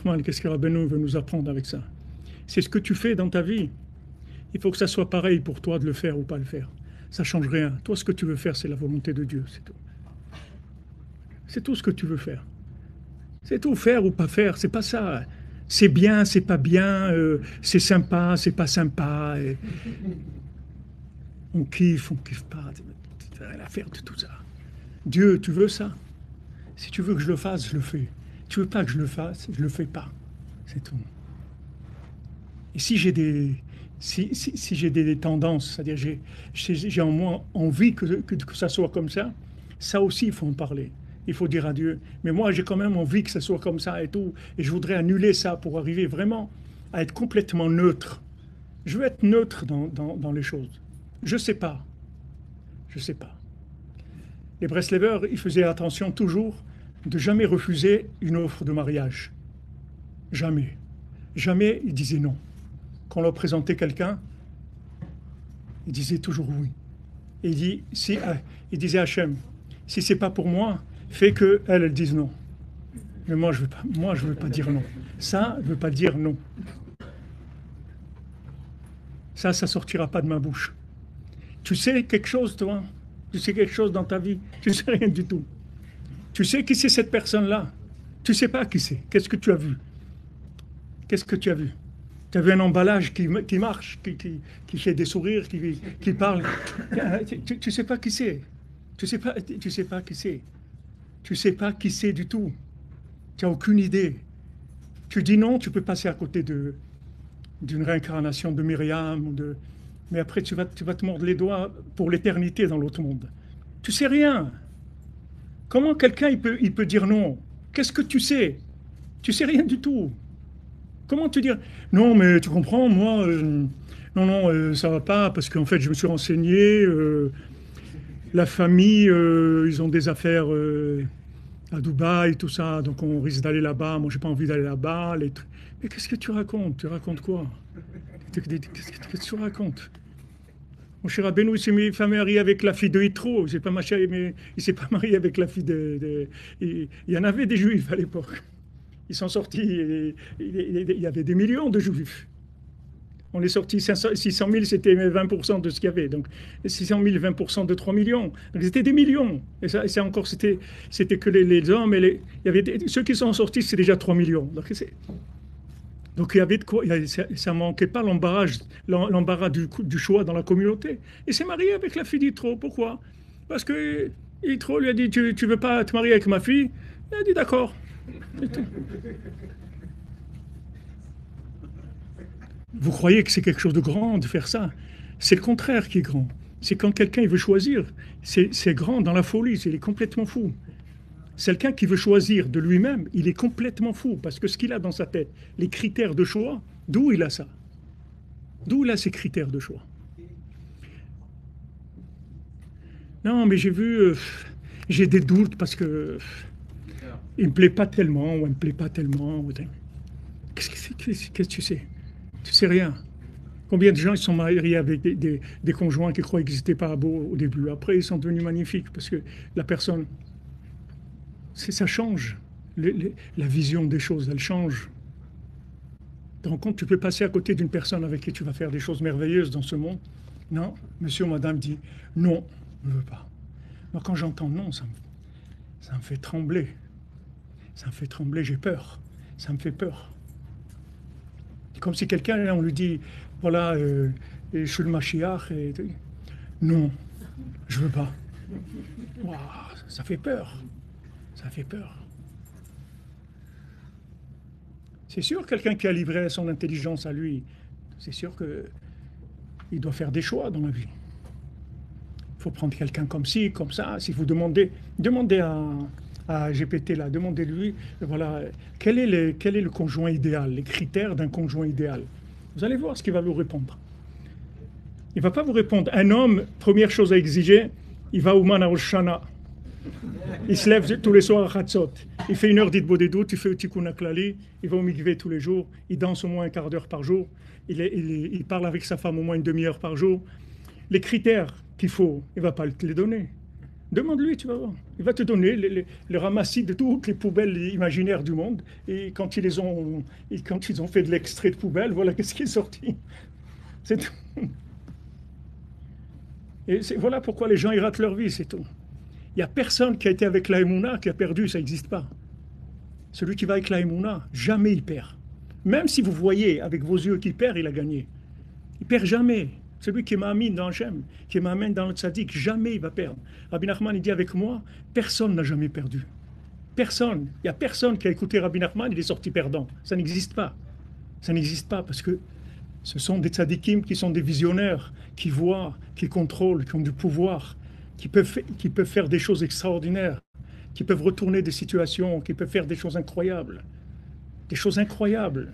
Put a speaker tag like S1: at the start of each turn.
S1: Nachman, qu'est-ce que Rabbeinu veut nous apprendre avec ça? C'est ce que tu fais dans ta vie. Il faut que ça soit pareil pour toi de le faire ou pas le faire. Ça ne change rien. Toi, ce que tu veux faire, c'est la volonté de Dieu, c'est tout. C'est tout ce que tu veux faire. C'est tout, faire ou pas faire, c'est pas ça. C'est bien, c'est pas bien, c'est sympa, c'est pas sympa. On kiffe pas. T'as rien à faire de tout ça. Dieu, tu veux ça? Si tu veux que je le fasse, je le fais. Tu veux pas que je le fasse, je le fais pas. C'est tout. Et si j'ai des tendances, c'est-à-dire j'ai en moi envie que ça soit comme ça aussi il faut en parler. Il faut dire à Dieu, mais moi j'ai quand même envie que ça soit comme ça et tout, et je voudrais annuler ça pour arriver vraiment à être complètement neutre. Je veux être neutre dans les choses. Je sais pas. Les Breslevers, ils faisaient attention toujours de jamais refuser une offre de mariage. Jamais. Jamais ils disaient non. Quand on leur présentait quelqu'un, ils disaient toujours oui. Et il disait à Hachem, si c'est pas pour moi, fais qu'elle dise non. Mais moi, je veux pas dire non. Ça, je veux pas dire non. Ça sortira pas de ma bouche. Tu sais quelque chose, toi? Tu sais quelque chose dans ta vie? Tu sais rien du tout. Tu sais qui c'est cette personne-là? Tu sais pas qui c'est. Qu'est-ce que tu as vu? Qu'est-ce que tu as vu? Tu as vu un emballage qui marche, qui fait des sourires, qui parle. Tu sais pas qui c'est. Tu sais pas qui c'est. Tu sais pas qui c'est du tout. Tu n'as aucune idée. Tu dis non, tu peux passer à côté d'une réincarnation de Myriam. Mais après, tu vas te mordre les doigts pour l'éternité dans l'autre monde. Tu sais rien. Comment quelqu'un il peut dire non? Qu'est-ce que tu sais? Tu sais rien du tout. Comment te dire? Non, mais tu comprends, moi, non, ça va pas, parce qu'en fait, je me suis renseigné, la famille, ils ont des affaires à Dubaï, tout ça, donc on risque d'aller là-bas. Moi, j'ai pas envie d'aller là-bas. Mais qu'est-ce que tu racontes? Tu racontes quoi? Qu'est-ce que tu racontes? Mon cher Rabbeinu, il s'est marié avec la fille de Yitro. Mais il s'est pas marié avec la fille il y en avait des juifs à l'époque. Ils sont sortis, il y avait des millions de juifs. On est sorti 600 000, c'était 20% de ce qu'il y avait. Donc 600 000, 20% de 3 millions. Donc c'était des millions. Et ça encore, c'était que les hommes. Il y avait ceux qui sont sortis, c'est déjà 3 millions. Donc il y avait de quoi. Ça ne manquait pas l'embarras du choix dans la communauté. Et s'est marié avec la fille d'Yitro. Pourquoi? Parce que Yitro lui a dit, tu ne veux pas te marier avec ma fille? Il a dit d'accord. Vous croyez que c'est quelque chose de grand de faire ça? C'est le contraire qui est grand. C'est quand quelqu'un il veut choisir. C'est grand dans la folie, il est complètement fou. C'est quelqu'un qui veut choisir de lui-même, il est complètement fou. Parce que ce qu'il a dans sa tête, les critères de choix, d'où il a ça? D'où il a ces critères de choix? Non, mais j'ai vu, j'ai des doutes parce que il me plaît pas tellement, ou il me plaît pas tellement. Qu'est-ce que tu sais? Tu sais rien. Combien de gens ils sont mariés avec des conjoints qui croyaient qu'ils n'étaient pas beaux au début. Après, ils sont devenus magnifiques parce que la personne, ça change. La vision des choses, elle change. Tu te rends compte, tu peux passer à côté d'une personne avec qui tu vas faire des choses merveilleuses dans ce monde. Non, monsieur ou madame dit non, je ne veux pas. Moi, quand j'entends non, ça me fait trembler. Ça me fait trembler, j'ai peur. Ça me fait peur. C'est comme si quelqu'un, on lui dit, voilà, je suis le Mashiach, et non, je veux pas. Wow, ça fait peur. Ça fait peur. C'est sûr, quelqu'un qui a livré son intelligence à lui, c'est sûr qu'il doit faire des choix dans la vie. Il faut prendre quelqu'un comme ci, comme ça. Si vous demandez à GPT, là, demandez-lui, voilà, quel est le conjoint idéal, les critères d'un conjoint idéal. Vous allez voir ce qu'il va vous répondre. Il ne va pas vous répondre. Un homme, première chose à exiger, il va au Man à Rosh Hashanah. Il se lève tous les soirs à Chatzot. Il fait 1 heure d'Itbodedut, il fait le Tikkun HaKlali, il va au mikvé tous les jours, il danse au moins un quart d'heure par jour, il parle avec sa femme au moins une demi-heure par jour. Les critères qu'il faut, il ne va pas te les donner. Demande-lui, tu vas voir. Il va te donner le ramassis de toutes les poubelles imaginaires du monde. Et quand ils ont fait de l'extrait de poubelle, voilà qu'est-ce qui est sorti. C'est tout. Et voilà pourquoi les gens ils ratent leur vie, c'est tout. Il n'y a personne qui a été avec la Emouna qui a perdu, ça n'existe pas. Celui qui va avec la Emouna, jamais il perd. Même si vous voyez avec vos yeux qu'il perd, il a gagné. Il perd jamais. Celui qui m'amène dans Hachem, qui m'amène dans le tzaddik, jamais il va perdre. Rabbi Nachman, il dit avec moi, personne n'a jamais perdu. Personne. Il n'y a personne qui a écouté Rabbi Nachman, il est sorti perdant. Ça n'existe pas. Ça n'existe pas parce que ce sont des tzaddikim qui sont des visionnaires, qui voient, qui contrôlent, qui ont du pouvoir, qui peuvent faire des choses extraordinaires, qui peuvent retourner des situations, qui peuvent faire des choses incroyables. Des choses incroyables.